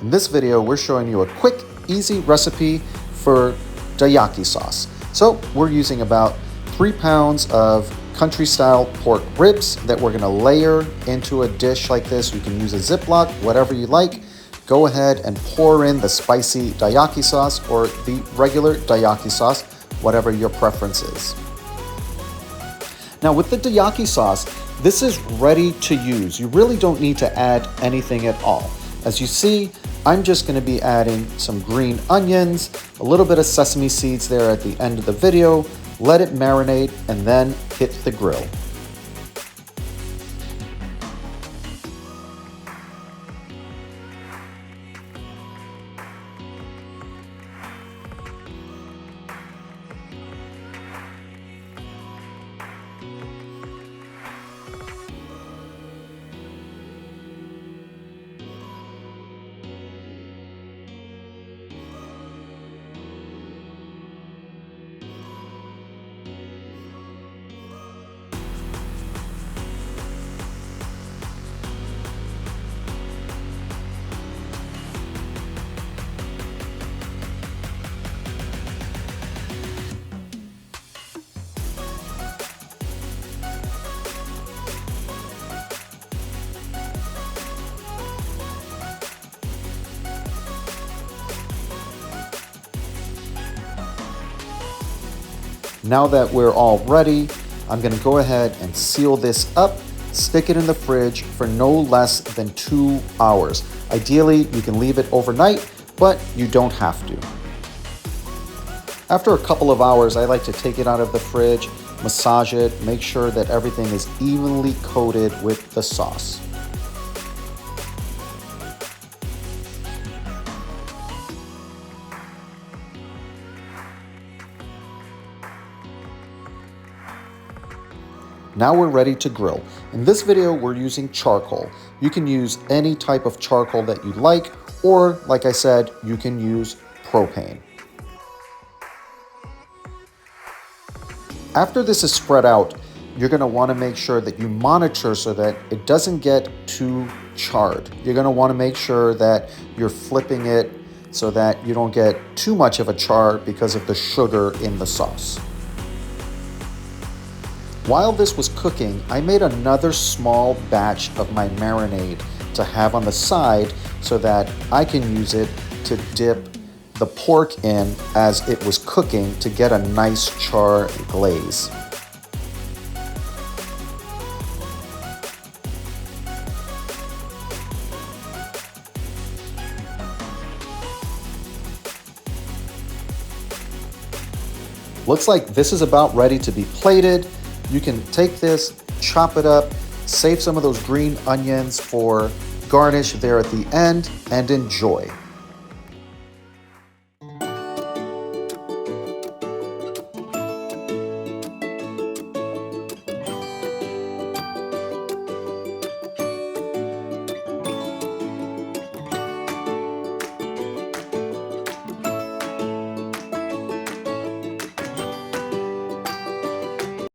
In this video, we're showing you a quick, easy recipe for DaYaki sauce. So we're using about 3 pounds of country-style pork ribs that we're gonna layer into a dish like this. You can use a Ziploc, whatever you like. Go ahead and pour in the spicy DaYaki sauce or the regular DaYaki sauce, whatever your preference is. Now with the DaYaki sauce, this is ready to use. You really don't need to add anything at all. As you see, I'm just gonna be adding some green onions, a little bit of sesame seeds there at the end of the video, let it marinate, and then hit the grill. Now that we're all ready, I'm gonna go ahead and seal this up, stick it in the fridge for no less than 2 hours. Ideally, you can leave it overnight, but you don't have to. After a couple of hours, I like to take it out of the fridge, massage it, make sure that everything is evenly coated with the sauce. Now we're ready to grill. In this video, we're using charcoal. You can use any type of charcoal that you like, or like I said, you can use propane. After this is spread out, you're gonna wanna make sure that you monitor so that it doesn't get too charred. You're gonna wanna make sure that you're flipping it so that you don't get too much of a char because of the sugar in the sauce. While this was cooking, I made another small batch of my marinade to have on the side so that I can use it to dip the pork in as it was cooking to get a nice char glaze. Looks like this is about ready to be plated. You can take this, chop it up, save some of those green onions for garnish there at the end, and enjoy.